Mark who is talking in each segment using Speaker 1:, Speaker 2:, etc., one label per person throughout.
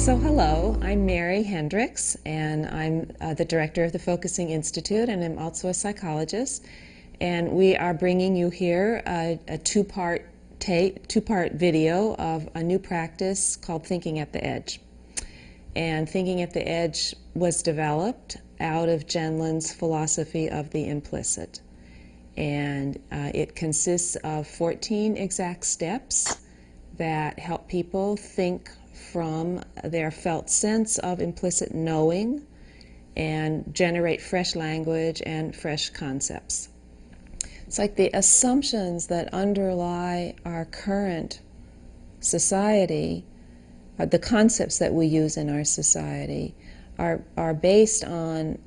Speaker 1: So hello, I'm Mary Hendricks, and I'm the director of the Focusing Institute, and I'm also a psychologist. And we are bringing you here a two-part video of a new practice called Thinking at the Edge. And Thinking at the Edge was developed out of Gendlin's philosophy of the implicit. And it consists of 14 exact steps that help people think from their felt sense of implicit knowing and generate fresh language and fresh concepts. It's like the assumptions that underlie our current society, the concepts that we use in our society, are based on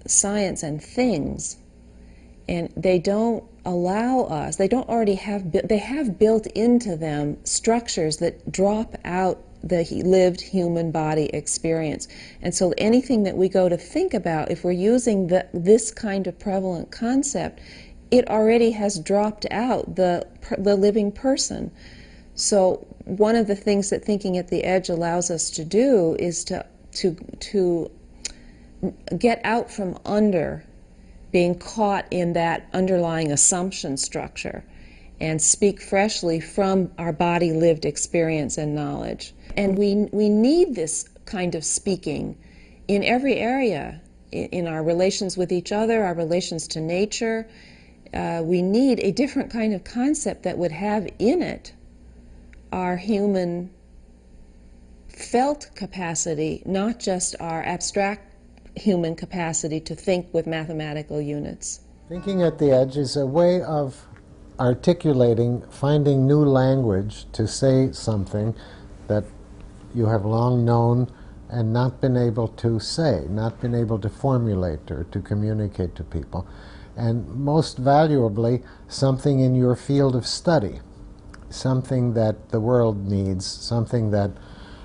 Speaker 1: science and things, and they don't allow us, they have built into them structures that drop out the lived human body experience. And so anything that we go to think about, if we're using this kind of prevalent concept, it already has dropped out the living person. So one of the things that Thinking at the Edge allows us to do is to get out from under being caught in that underlying assumption structure and speak freshly from our body lived experience and knowledge. And we need this kind of speaking in every area, in our relations with each other, our relations to nature. We need a different kind of concept that would have in it our human felt capacity, not just our abstract human capacity to think with mathematical units.
Speaker 2: Thinking at the Edge is a way of articulating, finding new language to say something that you have long known and not been able to say, not been able to formulate or to communicate to people. And most valuably, something in your field of study, something that the world needs, something that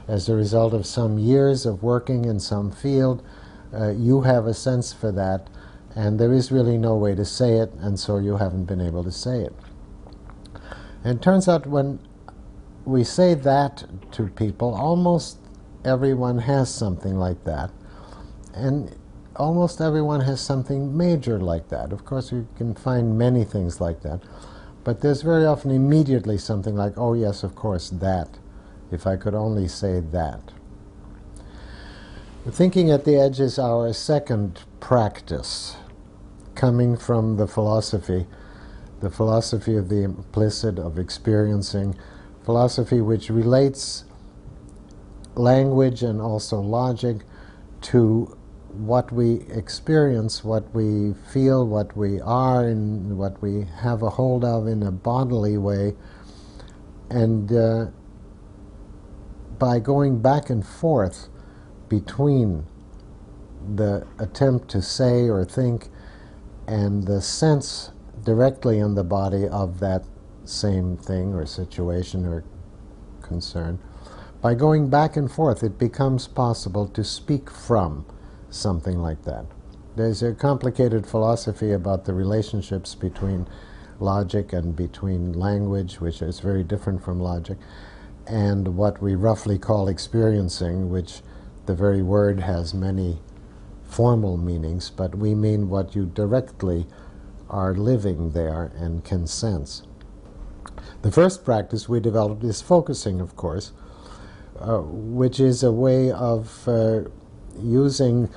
Speaker 2: as a result of some years of working in some field, you have a sense for that, and there is really no way to say it, and so you haven't been able to say it. And it turns out when we say that to people, almost everyone has something like that, and almost everyone has something major like that. Of course, you can find many things like that, but there's very often immediately something like, oh yes, of course, that, if I could only say that. Thinking at the Edge is our second practice, coming from the philosophy of the implicit, of experiencing, philosophy which relates language and also logic to what we experience, what we feel, what we are, and what we have a hold of in a bodily way. And by going back and forth between the attempt to say or think and the sense directly in the body of that same thing or situation or concern, by going back and forth, it becomes possible to speak from something like that. There's a complicated philosophy about the relationships between logic and between language, which is very different from logic, and what we roughly call experiencing, which the very word has many formal meanings, but we mean what you directly are living there and can sense. The first practice we developed is focusing, of course, which is a way of using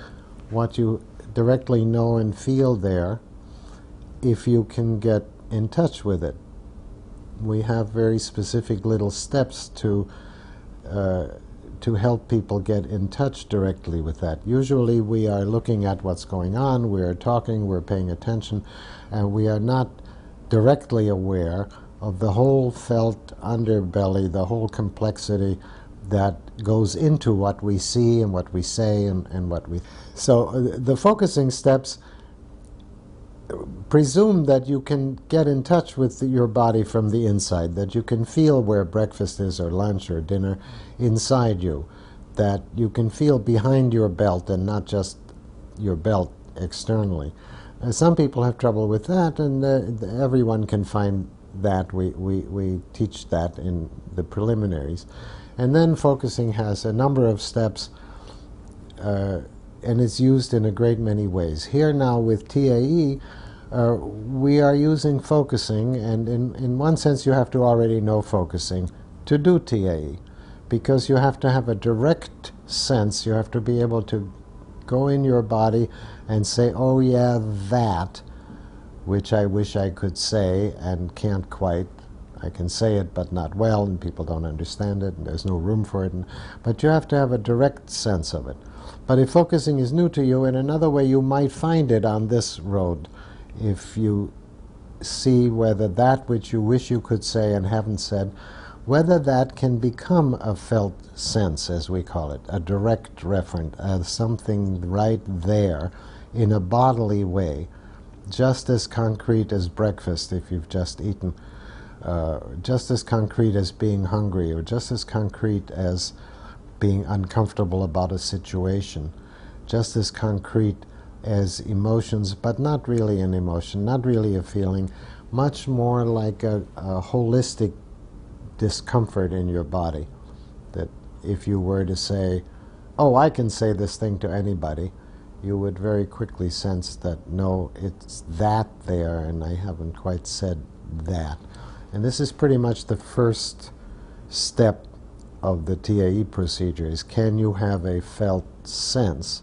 Speaker 2: what you directly know and feel there if you can get in touch with it. We have very specific little steps to help people get in touch directly with that. Usually we are looking at what's going on, we're talking, we're paying attention, and we are not directly aware of the whole felt underbelly, the whole complexity that goes into what we see and what we say and what we... So the focusing steps presume that you can get in touch with your body from the inside, that you can feel where breakfast is or lunch or dinner inside you, that you can feel behind your belt and not just your belt externally. Some people have trouble with that, and everyone can find that. We teach that in the preliminaries. And then focusing has a number of steps, and it's used in a great many ways. Here now with TAE, we are using focusing, and in one sense you have to already know focusing to do TAE, because you have to have a direct sense. You have to be able to go in your body and say, oh yeah, that, which I wish I could say and can't quite. I can say it, but not well, and people don't understand it, and there's no room for it. But you have to have a direct sense of it. But if focusing is new to you, in another way you might find it on this road, if you see whether that which you wish you could say and haven't said, whether that can become a felt sense, as we call it, a direct referent, something right there in a bodily way, just as concrete as breakfast if you've just eaten, just as concrete as being hungry, or just as concrete as being uncomfortable about a situation, just as concrete as emotions, but not really an emotion, not really a feeling, much more like a holistic discomfort in your body. That if you were to say, oh, I can say this thing to anybody, you would very quickly sense that, no, it's that there, and I haven't quite said that. And this is pretty much the first step of the TAE procedure, is can you have a felt sense